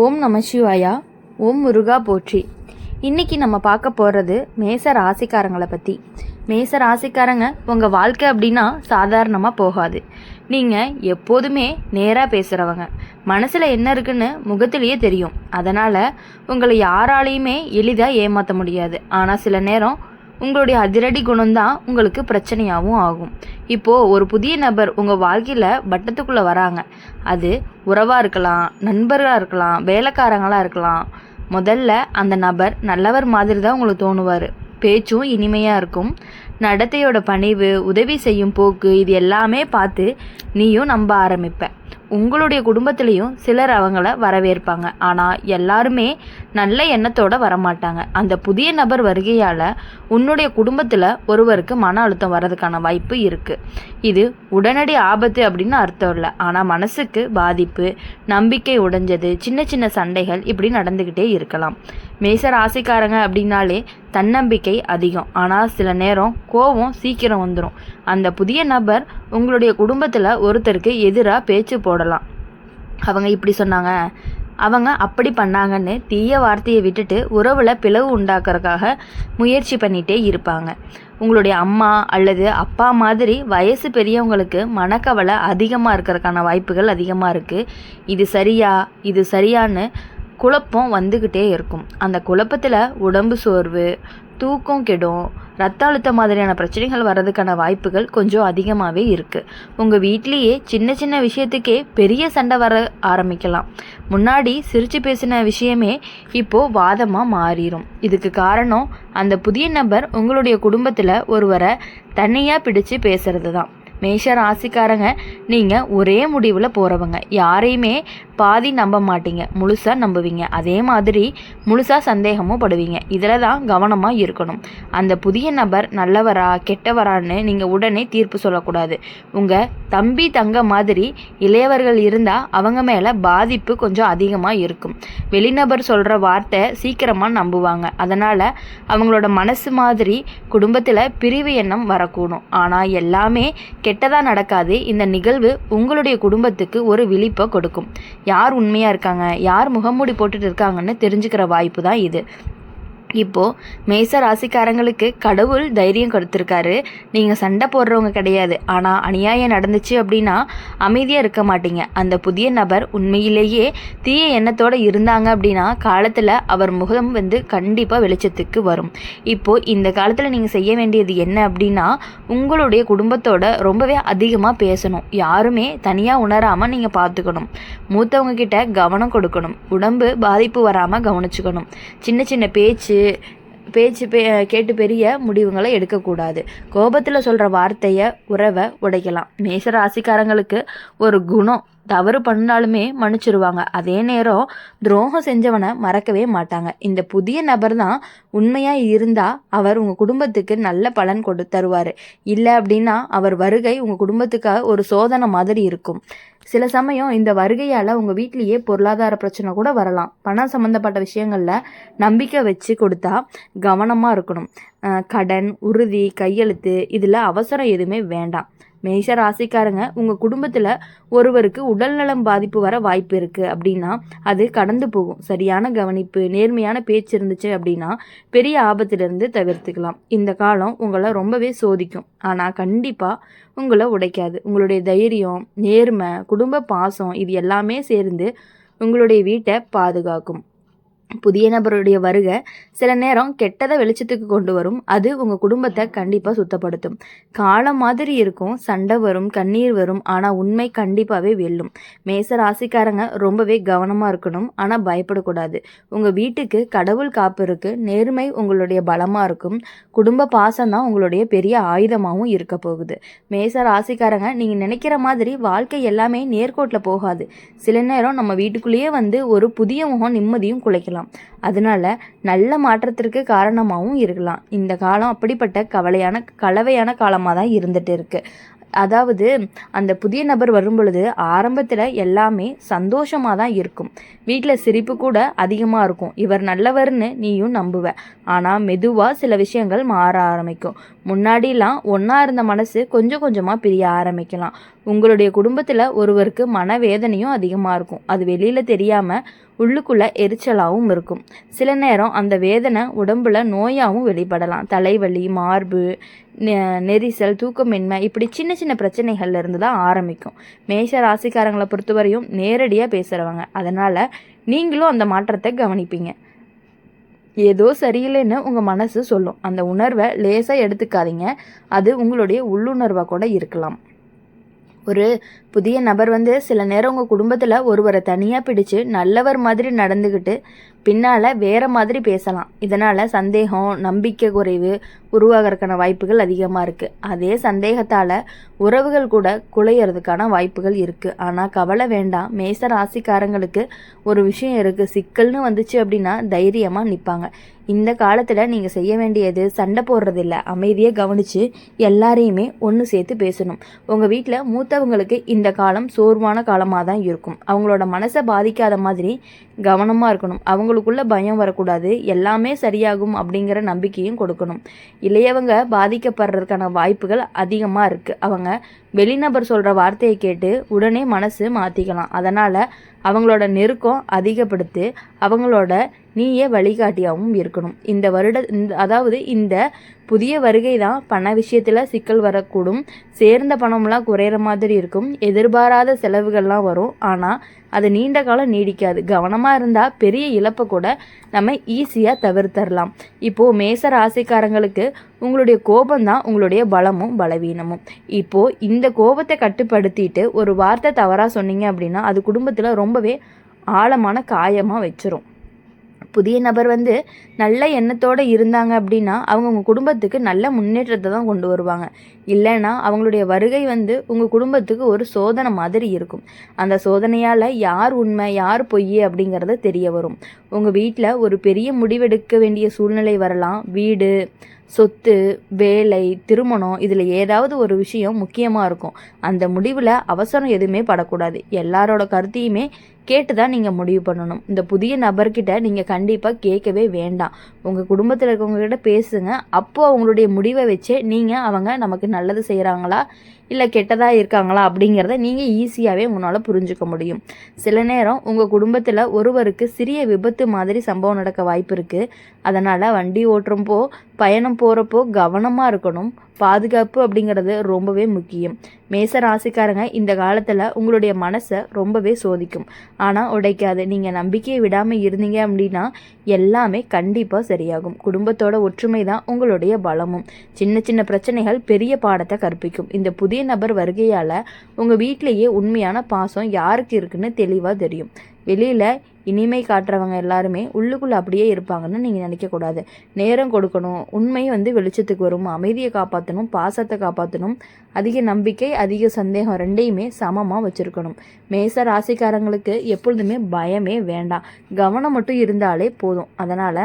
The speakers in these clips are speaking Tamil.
ஓம் நம சிவாயா. ஓம் முருகா போற்றி. இன்றைக்கி நம்ம பார்க்க போகிறது மேச ராசிக்காரங்களை பற்றி. மேச ராசிக்காரங்க உங்கள் வாழ்க்கை அப்படின்னா சாதாரணமாக போகாது. நீங்கள் எப்போதுமே நேராக பேசுகிறவங்க, மனசில் என்ன இருக்குன்னு முகத்திலேயே தெரியும். அதனால் உங்களை யாராலையுமே எளிதாக ஏமாற்ற முடியாது. ஆனால் சில நேரம் உங்களுடைய அதிரடி குணம்தான் உங்களுக்கு பிரச்சனையாகவும் ஆகும். இப்போது ஒரு புதிய நபர் உங்கள் வாழ்க்கையில் வட்டத்துக்குள்ளே வராங்க. அது உறவாக இருக்கலாம், நண்பர்களாக இருக்கலாம், வேலைக்காரங்களாக இருக்கலாம். முதல்ல அந்த நபர் நல்லவர் மாதிரி தான் உங்களுக்கு தோணுவார். பேச்சும் இனிமையாக இருக்கும். நடத்தையோட பணிவு, உதவி செய்யும் போக்கு, இது எல்லாமே பார்த்து நீயும் நம்ப ஆரம்பிப்ப. உங்களுடைய குடும்பத்திலையும் சிலர் அவங்கள வரவேற்பாங்க. ஆனால் எல்லாருமே நல்ல எண்ணத்தோடு வரமாட்டாங்க. அந்த புதிய நபர் வருகையால் உன்னுடைய குடும்பத்தில் ஒருவருக்கு மன அழுத்தம் வர்றதுக்கான வாய்ப்பு இருக்குது. இது உடனடி ஆபத்து அப்படின்னு அர்த்தம் இல்லை. ஆனால் மனசுக்கு பாதிப்பு, நம்பிக்கை உடைஞ்சது, சின்ன சின்ன சண்டைகள் இப்படி நடந்துக்கிட்டே இருக்கலாம். மேச ராசிக்காரங்க அப்படின்னாலே தன்னம்பிக்கை அதிகம். ஆனால் சில நேரம் கோபம் சீக்கிரம் வந்துடும். அந்த புதிய நபர் உங்களுடைய குடும்பத்தில் ஒருத்தருக்கு எதிராக பேச்சு போடலாம். அவங்க இப்படி சொன்னாங்க, அவங்க அப்படி பண்ணாங்கன்னு தீய வார்த்தையை விட்டுட்டு உறவில் பிளவு உண்டாக்குறதுக்காக முயற்சி பண்ணிகிட்டே இருப்பாங்க. உங்களுடைய அம்மா அல்லது அப்பா மாதிரி வயசு பெரியவங்களுக்கு மனக்கவலை அதிகமாக இருக்கிறதுக்கான வாய்ப்புகள் அதிகமாக இருக்குது. இது சரியான்னு குழப்பம் வந்துக்கிட்டே இருக்கும். அந்த குழப்பத்தில் உடம்பு சோர்வு, தூக்கம் கெடும், ரத்த அழுத்தம் மாதிரியான பிரச்சனைகள் வர்றதுக்கான வாய்ப்புகள் கொஞ்சம் அதிகமாகவே இருக்குது. உங்கள் வீட்லேயே சின்ன சின்ன விஷயத்துக்கே பெரிய சண்டை வர ஆரம்பிக்கலாம். முன்னாடி சிரித்து பேசின விஷயமே இப்போது வாதமாக மாறிடும். இதுக்கு காரணம் அந்த புதிய நபர் உங்களுடைய குடும்பத்தில் ஒருவரை தனியாக பிடிச்சு பேசுறது தான். மேஷ ராசிக்காரங்க நீங்கள் ஒரே முடிவில் போகிறவங்க. யாரையுமே பாதி நம்ப மாட்டீங்க, முழுசாக நம்புவீங்க. அதே மாதிரி முழுசாக சந்தேகமும் படுவீங்க. இதில் தான் கவனமாக இருக்கணும். அந்த புதிய நபர் நல்லவரா கெட்டவரான்னு நீங்கள் உடனே தீர்ப்பு சொல்லக்கூடாது. உங்கள் தம்பி தங்க மாதிரி இளையவர்கள் இருந்தால் அவங்க மேலே பாதிப்பு கொஞ்சம் அதிகமாக இருக்கும். வெளிநபர் சொல்கிற வார்த்தை சீக்கிரமாக நம்புவாங்க. அதனால் அவங்களோட மனசு மாதிரி குடும்பத்தில் பிரிவு எண்ணம் வரக்கூடும். ஆனால் எல்லாமே கெட்டதாக நடக்காது. இந்த நிகழ்வு உங்களுடைய குடும்பத்துக்கு ஒரு விழிப்பை கொடுக்கும். யார் உண்மையாக இருக்காங்க, யார் முகமூடி போட்டுட்டு இருக்காங்கன்னு தெரிஞ்சுக்கிற வாய்ப்பு தான் இது. இப்போது மேச ராசிக்காரங்களுக்கு கடவுள் தைரியம் கொடுத்துருக்காரு. நீங்கள் சண்டை போடுறவங்க கிடையாது. ஆனால் அநியாயம் நடந்துச்சு அப்படின்னா அமைதியாக இருக்க மாட்டீங்க. அந்த புதிய நபர் உண்மையிலேயே தீய எண்ணத்தோடு இருந்தாங்க அப்படின்னா காலத்தில் அவர் முகம் கண்டிப்பாக வெளிச்சத்துக்கு வரும். இப்போது இந்த காலத்தில் நீங்கள் செய்ய வேண்டியது என்ன அப்படின்னா, உங்களுடைய குடும்பத்தோட ரொம்பவே அதிகமாக பேசணும். யாருமே தனியாக உணராமல் நீங்கள் பார்த்துக்கணும். மூத்தவங்க கிட்ட கவனம் கொடுக்கணும். உடம்பு பாதிப்பு வராமல் கவனிச்சுக்கணும். சின்ன சின்ன பேச்சு கேட்டு பெரிய முடிவுகளை எடுக்கக்கூடாது. கோபத்தில் சொல்கிற வார்த்தையை உறவை உடைக்கலாம். மேச ராசிக்காரங்களுக்கு ஒரு குணம், தவறு பண்ணாலுமே மன்னிச்சிருவாங்க. அதே நேரம் துரோகம் செஞ்சவனை மறக்கவே மாட்டாங்க. இந்த புதிய நபர் தான் உண்மையாக இருந்தால் அவர் உங்கள் குடும்பத்துக்கு நல்ல பலன் தருவார். இல்லை அப்படின்னா அவர் வருகை உங்கள் குடும்பத்துக்காக ஒரு சோதனை மாதிரி இருக்கும். சில சமயம் இந்த வருகையால் உங்கள் வீட்லேயே பொருளாதார பிரச்சனை கூட வரலாம். பணம் சம்மந்தப்பட்ட விஷயங்களில் நம்பிக்கை வச்சு கொடுத்தா கவனமாக இருக்கணும். கடன், உறுதி, கையெழுத்து இதில் அவசரம் எதுவுமே வேண்டாம். மேஷ ராசிக்காரங்க உங்கள் குடும்பத்தில் ஒருவருக்கு உடல்நலம் பாதிப்பு வர வாய்ப்பு இருக்குது அப்படின்னா அது கடந்து போகும். சரியான கவனிப்பு, நேர்மையான பேச்சு இருந்துச்சு அப்படின்னா பெரிய ஆபத்திலிருந்து தவிர்த்துக்கலாம். இந்த காலம் உங்களை ரொம்பவே சோதிக்கும். ஆனால் கண்டிப்பாக உங்களை உடைக்காது. உங்களுடைய தைரியம், நேர்மை, குடும்ப பாசம் இது எல்லாமே சேர்ந்து உங்களுடைய வீட்டை பாதுகாக்கும். புதிய நபருடைய வருகை சில நேரம் கெட்டதை வெளிச்சத்துக்கு கொண்டு வரும். அது உங்கள் குடும்பத்தை கண்டிப்பாக சுத்தப்படுத்தும். காலம் மாதிரி இருக்கும், சண்டை வரும், கண்ணீர் வரும். ஆனால் உண்மை கண்டிப்பாகவே வெல்லும். மேச ராசிக்காரங்க ரொம்பவே கவனமாக இருக்கணும். ஆனால் பயப்படக்கூடாது. உங்கள் வீட்டுக்கு கடவுள் காப்பு இருக்குது. நேர்மை உங்களுடைய பலமாக இருக்கும். குடும்ப பாசம் தான் உங்களுடைய பெரிய ஆயுதமாகவும் இருக்க போகுது. மேச ராசிக்காரங்க நீங்கள் நினைக்கிற மாதிரி வாழ்க்கை எல்லாமே நேர்கோட்டில் போகாது. சில நேரம் நம்ம வீட்டுக்குள்ளேயே ஒரு புதிய முகம் நிம்மதியும் குலைக்கலாம். அதனால நல்ல மாற்றத்திற்கு காரணமாகவும் இருக்கலாம். இந்த காலம் அப்படிப்பட்ட கலவையான காலமாக தான் இருந்துட்டு இருக்கு. அதாவது அந்த புதிய நபர் வரும் பொழுது ஆரம்பத்தில் எல்லாமே சந்தோஷமாக தான் இருக்கும். வீட்டில் சிரிப்பு கூட அதிகமாக இருக்கும். இவர் நல்லவர்னு நீயும் நம்புவ. ஆனால் மெதுவாக சில விஷயங்கள் மாற ஆரம்பிக்கும். முன்னாடிலாம் ஒன்றா இருந்த மனசு கொஞ்சம் கொஞ்சமாக பிரிய ஆரம்பிக்கலாம். உங்களுடைய குடும்பத்தில் ஒருவருக்கு மனவேதனையும் அதிகமாக இருக்கும். அது வெளியில் தெரியாமல் உள்ளுக்குள்ளே எரிச்சலாகவும் இருக்கும். சில நேரம் அந்த வேதனை உடம்புல நோயாகவும் வெளிப்படலாம். தலைவலி, மார்பு நெரிசல், தூக்கமின்மை, இப்படி சின்ன சின்ன பிரச்சனைகள்ல இருந்து தான் ஆரம்பிக்கும். மேஷ ராசிக்காரங்களை பொறுத்தவரையும் நேரடியாக பேசுகிறவங்க. அதனால் நீங்களும் அந்த மாற்றத்தை கவனிப்பீங்க. ஏதோ சரியில்லைன்னு உங்கள் மனசு சொல்லும். அந்த உணர்வை லேசாக எடுத்துக்காதீங்க. அது உங்களுடைய உள்ளுணர்வாக கூட இருக்கலாம். ஒரு புதிய நபர் சில நேரம் உங்கள் குடும்பத்தில் ஒருவரை தனியாக பிடிச்சு நல்லவர் மாதிரி நடந்துக்கிட்டு பின்னால் வேறு மாதிரி பேசலாம். இதனால் சந்தேகம், நம்பிக்கை குறைவு உருவாகிறதுக்கான வாய்ப்புகள் அதிகமாக இருக்குது. அதே சந்தேகத்தால் உறவுகள் கூட குலையிறதுக்கான வாய்ப்புகள் இருக்குது. ஆனால் கவலை வேண்டாம். மேச ராசிக்காரங்களுக்கு ஒரு விஷயம் இருக்குது. சிக்கல்னு வந்துச்சு அப்படின்னா தைரியமாக நிற்பாங்க. இந்த காலத்தில் நீங்கள் செய்ய வேண்டியது சண்டை போடுறதில்ல. அமைதியை கவனித்து எல்லாரையுமே ஒன்று சேர்த்து பேசணும். உங்கள் வீட்டில் மூத்தவங்களுக்கு இந்த காலம் சோர்வான காலமாக தான் இருக்கும். அவங்களோட மனசை பாதிக்காத மாதிரி கவனமாக இருக்கணும். அவங்களுக்குள்ள பயம் வரக்கூடாது. எல்லாமே சரியாகும் அப்படிங்கிற நம்பிக்கையும் கொடுக்கணும். இளையவங்க பாதிக்கப்படுறதுக்கான வாய்ப்புகள் அதிகமாக இருக்குது. அவங்க வெளிநபர் சொல்கிற வார்த்தையை கேட்டு உடனே மனசு மாற்றிக்கலாம். அதனால் அவங்களோட நெருக்கம் அதிகப்படுத்தி அவங்களோட நீயே வழிகாட்டியாகவும் இருக்கணும். இந்த புதிய வருகை தான் பண விஷயத்தில் சிக்கல் வரக்கூடும். சேர்ந்த பணம்லாம் குறையிற மாதிரி இருக்கும். எதிர்பாராத செலவுகள்லாம் வரும். ஆனால் அது நீண்ட காலம் நீடிக்காது. கவனமாக இருந்தால் பெரிய இழப்பை கூட நம்ம ஈஸியாக தவிர்த்தரலாம். இப்போது மேச ராசிக்காரங்களுக்கு உங்களுடைய கோபம்தான் உங்களுடைய பலமும் பலவீனமும். இப்போது இந்த கோபத்தை கட்டுப்படுத்திட்டு ஒரு வார்த்தை தவறாக சொன்னீங்க அப்படின்னா அது குடும்பத்தில் ரொம்பவே ஆழமான காயமாக வச்சிரும். புதிய நபர் நல்ல எண்ணத்தோடு இருந்தாங்க அப்படின்னா அவங்க உங்கள் குடும்பத்துக்கு நல்ல முன்னேற்றத்தை தான் கொண்டு வருவாங்க. இல்லைன்னா அவங்களுடைய வருகை உங்கள் குடும்பத்துக்கு ஒரு சோதனை மாதிரி இருக்கும். அந்த சோதனையால் யார் உண்மை யார் பொய் அப்படிங்கிறது தெரிய வரும். உங்கள் வீட்டில் ஒரு பெரிய முடிவெடுக்க வேண்டிய சூழ்நிலை வரலாம். வீடு, சொத்து, வேலை, திருமணம், இதில் ஏதாவது ஒரு விஷயம் முக்கியமாக இருக்கும். அந்த முடிவில் அவசரம் எதுவுமே படக்கூடாது. எல்லாரோட கருத்தையுமே கேட்டு தான் நீங்கள் முடிவு பண்ணணும். இந்த புதிய நபர்கிட்ட நீங்கள் கண்டிப்பாக கேட்கவே வேண்டாம். உங்கள் குடும்பத்தில் இருக்கவங்ககிட்ட பேசுங்க. அப்போது அவங்களுடைய முடிவை வச்சு நீங்கள் அவங்க நமக்கு நல்லது செய்கிறாங்களா இல்லை கெட்டதாக இருக்காங்களா அப்படிங்கிறத நீங்கள் ஈஸியாகவே உங்களால் புரிஞ்சுக்க முடியும். சில நேரம் உங்கள் குடும்பத்தில் ஒருவருக்கு சிறிய விபத்து மாதிரி சம்பவம் நடக்க வாய்ப்பு இருக்குது. அதனால் வண்டி ஓட்டுறப்போ பயணம் போகிறப்போ கவனமாக இருக்கணும். பாதுகாப்பு அப்படிங்கிறது ரொம்பவே முக்கியம். மேச ராசிக்காரங்க இந்த காலத்தில் உங்களுடைய மனசை ரொம்பவே சோதிக்கும். ஆனால் உடைக்காது. நீங்கள் நம்பிக்கையை விடாமல் இருந்தீங்க அப்படின்னா எல்லாமே கண்டிப்பாக சரியாகும். குடும்பத்தோட ஒற்றுமை தான் உங்களுடைய பலமும். சின்ன சின்ன பிரச்சனைகள் பெரிய பாடத்தை கற்பிக்கும். இந்த புதிய நபர் வருகையால் உங்கள் வீட்டிலேயே உண்மையான பாசம் யாருக்கு இருக்குன்னு தெளிவாக தெரியும். வெளியில் இனிமை காட்டுறவங்க எல்லாருமே உள்ளுக்குள்ளே அப்படியே இருப்பாங்கன்னு நீங்கள் நினைக்கக்கூடாது. நேரம் கொடுக்கணும். உண்மை வெளிச்சத்துக்கு வரும். அமைதியை காப்பாற்றணும், பாசத்தை காப்பாற்றணும். அதிக நம்பிக்கை, அதிக சந்தேகம் ரெண்டையுமே சமமாக வச்சுருக்கணும். மேச ராசிக்காரங்களுக்கு எப்பொழுதுமே பயமே வேண்டாம். கவனம் மட்டும் இருந்தாலே போதும். அதனால்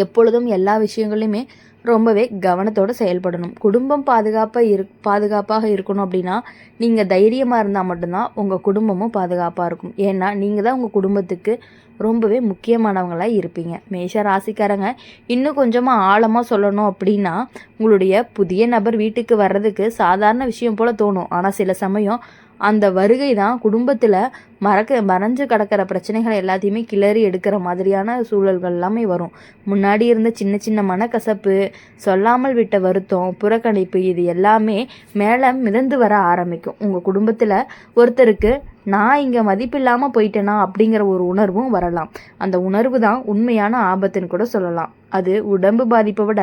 எப்பொழுதும் எல்லா விஷயங்களையுமே ரொம்பவே கவனத்தோடு செயல்படணும். குடும்பம் பாதுகாப்பாக இருக்கணும் அப்படின்னா நீங்கள் தைரியமாக இருந்தால் மட்டும்தான் உங்கள் குடும்பமும் பாதுகாப்பாக இருக்கும். ஏன்னா நீங்கள் தான் உங்கள் குடும்பத்துக்கு ரொம்பவே முக்கியமானவங்களாக இருப்பீங்க. மேஷ ராசிக்காரங்க இன்னும் கொஞ்சமாக ஆழமாக சொல்லணும் அப்படின்னா உங்களுடைய புதிய நபர் வீட்டுக்கு வர்றதுக்கு சாதாரண விஷயம் போல் தோணும். ஆனால் சில சமயம் அந்த வருகை தான் குடும்பத்தில் மறைஞ்சு கிடக்கிற பிரச்சனைகளை எல்லாத்தையுமே கிளறி எடுக்கிற மாதிரியான சூழல்கள் எல்லாமே வரும். முன்னாடி இருந்த சின்ன சின்ன மனக்கசப்பு, சொல்லாமல் விட்ட வருத்தம், புறக்கணிப்பு, இது எல்லாமே மேலே மிதந்து வர ஆரம்பிக்கும். உங்கள் குடும்பத்தில் ஒருத்தருக்கு நான் இங்கே மதிப்பில்லாமல் போயிட்டேனா அப்படிங்கிற ஒரு உணர்வும் வரலாம். அந்த உணர்வு தான் உண்மையான ஆபத்துன்னு கூட சொல்லலாம். அது உடம்பு பாதிப்பை விட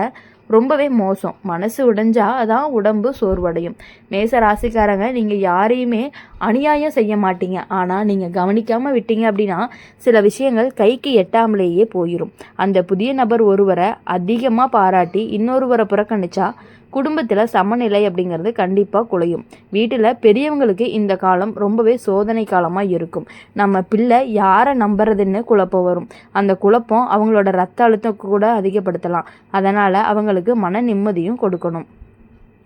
ரொம்பவே மோசம். மனசு உடைஞ்சா அதான் உடம்பு சோர்வடையும். மேச ராசிக்காரங்க நீங்கள் யாரையுமே அநியாயம் செய்ய மாட்டீங்க. ஆனால் நீங்கள் கவனிக்காமல் விட்டீங்க அப்படின்னா சில விஷயங்கள் கைக்கு எட்டாமலேயே போயிடும். அந்த புதிய நபர் ஒருவரை அதிகமாக பாராட்டி இன்னொருவரை புறக்கணிச்சா குடும்பத்தில் சமநிலை அப்படிங்கிறது கண்டிப்பாக குலையும். வீட்டில் பெரியவங்களுக்கு இந்த காலம் ரொம்பவே சோதனை காலமாக இருக்கும். நம்ம பிள்ளை யாரை நம்புறதுன்னு குழப்பம் வரும். அந்த குழப்பம் அவங்களோட ரத்த அழுத்தம் கூட அதிகப்படுத்தலாம். அதனால் அவங்களுக்கு மன நிம்மதியும் கொடுக்கணும்.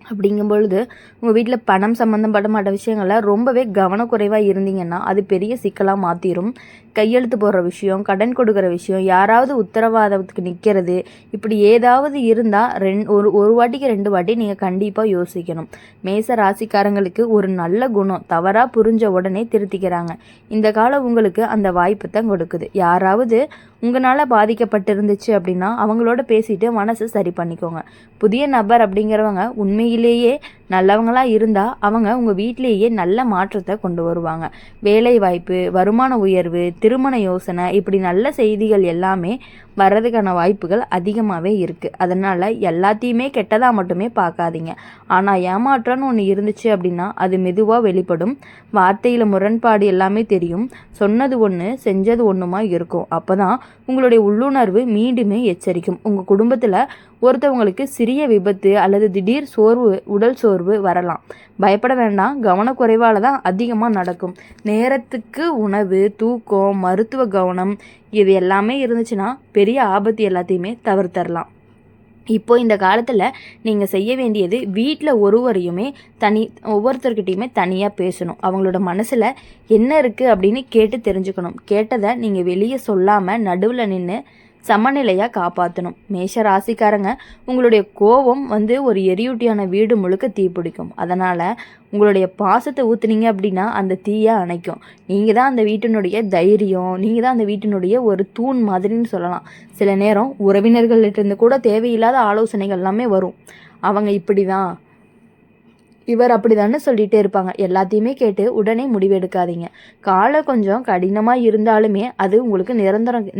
அப்படிங்கும் பொழுது உங்கள் வீட்டில் பணம் சம்மந்தப்பட்ட விஷயங்களில் ரொம்பவே கவனக்குறைவாக இருந்தீங்கன்னா அது பெரிய சிக்கலாக மாற்றிடும். கையெழுத்து போடுற விஷயம், கடன் கொடுக்குற விஷயம், யாராவது உத்தரவாதத்துக்கு நிற்கிறது, இப்படி ஏதாவது இருந்தால் ஒரு வாட்டிக்கு 2 வாட்டி நீங்கள் கண்டிப்பாக யோசிக்கணும். மேச ராசிக்காரங்களுக்கு ஒரு நல்ல குணம் தவறாக புரிஞ்ச உடனே திருத்திக்கிறாங்க. இந்த காலம் உங்களுக்கு அந்த வாய்ப்பு தான் கொடுக்குது. யாராவது உங்களால் பாதிக்கப்பட்டிருந்துச்சு அப்படின்னா அவங்களோட பேசிட்டு மனசை சரி பண்ணிக்கோங்க. புதிய நபர் அப்படிங்கிறவங்க உண்மையிலேயே நல்லவங்களாக இருந்தால் அவங்க உங்கள் வீட்டிலேயே நல்ல மாற்றத்தை கொண்டு வருவாங்க. வேலை வாய்ப்பு, வருமான உயர்வு, திருமண யோசனை, இப்படி நல்ல செய்திகள் எல்லாமே வர்றதுக்கான வாய்ப்புகள் அதிகமாகவே இருக்குது. அதனால் எல்லாத்தையுமே கெட்டதாக மட்டுமே பார்க்காதீங்க. ஆனால் ஏமாற்றம்னு ஒன்று இருந்துச்சு அப்படின்னா அது மெதுவாக வெளிப்படும். வார்த்தையில் முரண்பாடு எல்லாமே தெரியும். சொன்னது ஒன்று செஞ்சது ஒன்றுமா இருக்கும். அப்போ தான் உங்களுடைய உள்ளுணர்வு மீண்டுமே எச்சரிக்கும். உங்கள் குடும்பத்தில் ஒருத்தவங்களுக்கு சிறிய விபத்து அல்லது திடீர் உடல் சோர்வு வரலாம். பயப்பட வேண்டாம். கவனக்குறைவால் தான் அதிகமாக நடக்கும். நேரத்துக்கு உணவு, தூக்கம், மருத்துவ கவனம் இது எல்லாமே இருந்துச்சுன்னா பெரிய ஆபத்து எல்லாத்தையுமே தவிர்த்தரலாம். இப்போ இந்த காலத்தில் நீங்கள் செய்ய வேண்டியது வீட்டில் ஒவ்வொருத்தர்கிட்டையுமே தனியாக பேசணும். அவங்களோட மனசில் என்ன இருக்குது அப்படின்னு கேட்டு தெரிஞ்சுக்கணும். கேட்டதை நீங்கள் வெளியே சொல்லாமல் நடுவில் நின்று சமநிலையாக காப்பாற்றணும். மேஷ ராசிக்காரங்க, உங்களுடைய கோபம் ஒரு எரியூட்டியான வீடு முழுக்க தீப்பிடிக்கும். அதனால் உங்களுடைய பாசத்தை ஊற்றுனீங்க அப்படின்னா அந்த தீயை அணைக்கும். நீங்கள் தான் அந்த வீட்டினுடைய தைரியம், நீங்கள் தான் அந்த வீட்டினுடைய ஒரு தூண் மாதிரின்னு சொல்லலாம். சில நேரம் உறவினர்கள்கிட்ட கூட தேவையில்லாத ஆலோசனைகள் எல்லாமே வரும். அவங்க இப்படி தான், இவர் அப்படிதான்னு சொல்லிகிட்டே இருப்பாங்க. எல்லாத்தையுமே கேட்டு உடனே முடிவெடுக்காதீங்க. காலம் கொஞ்சம் கடினமாக இருந்தாலுமே அது உங்களுக்கு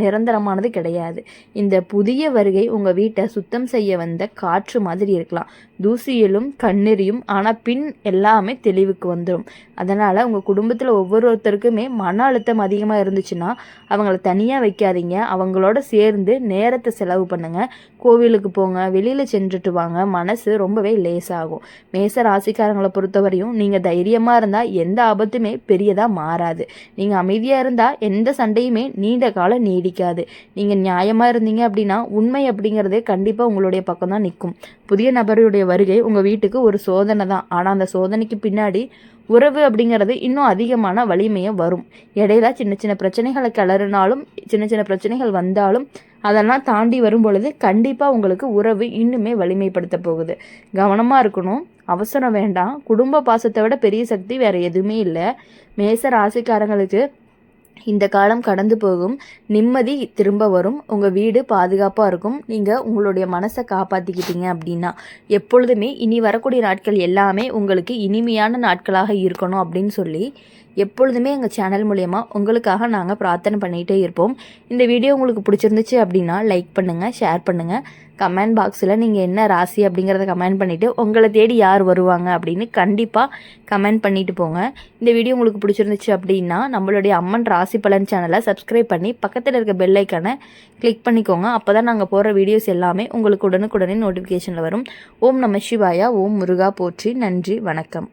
நிரந்தரமானது கிடையாது. இந்த புதிய வருகை உங்கள் வீட்டை சுத்தம் செய்ய வந்த காற்று மாதிரி இருக்கலாம். தூசியிலும் கண்ணெறியும், ஆனால் பின் எல்லாமே தெளிவுக்கு வந்துடும். அதனால் உங்கள் குடும்பத்தில் ஒவ்வொருத்தருக்குமே மன அழுத்தம் அதிகமாக இருந்துச்சுன்னா அவங்கள தனியாக வைக்காதீங்க. அவங்களோட சேர்ந்து நேரத்தை செலவு பண்ணுங்கள். கோவிலுக்கு போங்க, வெளியில் சென்றுட்டு வாங்க. மனசு ரொம்பவே லேசாகும். மேச ராசிக்காரங்களை பொறுத்தவரையும் நீங்கள் தைரியமாக இருந்தால் எந்த ஆபத்துமே பெரியதாக மாறாது. நீங்கள் அமைதியாக இருந்தால் எந்த சண்டையுமே நீண்ட காலம் நீடிக்காது. நீங்கள் நியாயமாக இருந்தீங்க அப்படின்னா உண்மை அப்படிங்கிறது கண்டிப்பாக உங்களுடைய பக்கம் தான் நிற்கும். புதிய நபருடைய வருகை உங்கள் வீட்டுக்கு ஒரு சோதனை தான். ஆனால் அந்த சோதனைக்கு பின்னாடி உறவு அப்படிங்கிறது இன்னும் அதிகமான வலிமையை வரும். இடையில சின்ன சின்ன பிரச்சனைகளை கிளறினாலும், சின்ன சின்ன பிரச்சனைகள் வந்தாலும் அதெல்லாம் தாண்டி வரும் பொழுது கண்டிப்பாக உங்களுக்கு உறவு இன்னுமே வலிமைப்படுத்த போகுது. கவனமாக இருக்கணும். அவசரம் வேண்டாம். குடும்ப பாசத்தை விட பெரிய சக்தி வேறு எதுவுமே இல்லை. மேச ராசிக்காரங்களுக்கு இந்த காலம் கடந்து போகும். நிம்மதி திரும்ப வரும். உங்கள் வீடு பாதுகாப்பாக இருக்கும். நீங்கள் உங்களுடைய மனசை காப்பாற்றிக்கிட்டீங்க அப்படின்னா எப்பொழுதுமே இனி வரக்கூடிய நாட்கள் எல்லாமே உங்களுக்கு இனிமையான நாட்களாக இருக்கணும் அப்படின்னு சொல்லி எப்பொழுதுமே எங்கள் சேனல் மூலயமா உங்களுக்காக நாங்கள் பிரார்த்தனை பண்ணிகிட்டே இருப்போம். இந்த வீடியோ உங்களுக்கு பிடிச்சிருந்துச்சு அப்படின்னா லைக் பண்ணுங்கள், ஷேர் பண்ணுங்கள். கமெண்ட் பாக்ஸில் நீங்கள் என்ன ராசி அப்படிங்கிறத கமெண்ட் பண்ணிவிட்டு உங்களை தேடி யார் வருவாங்க அப்படின்னு கண்டிப்பாக கமெண்ட் பண்ணிட்டு போங்க. இந்த வீடியோ உங்களுக்கு பிடிச்சிருந்துச்சு அப்படின்னா நம்மளுடைய அம்மன் ராசி பலன் சேனலை சப்ஸ்கிரைப் பண்ணி பக்கத்தில் இருக்க பெல் ஐக்கானை கிளிக் பண்ணிக்கோங்க. அப்போ தான் நாங்கள் போடுற வீடியோஸ் எல்லாமே உங்களுக்கு உடனுக்குடனே நோட்டிஃபிகேஷனில் வரும். ஓம் நம சிவாயா, ஓம் முருகா போற்றி. நன்றி, வணக்கம்.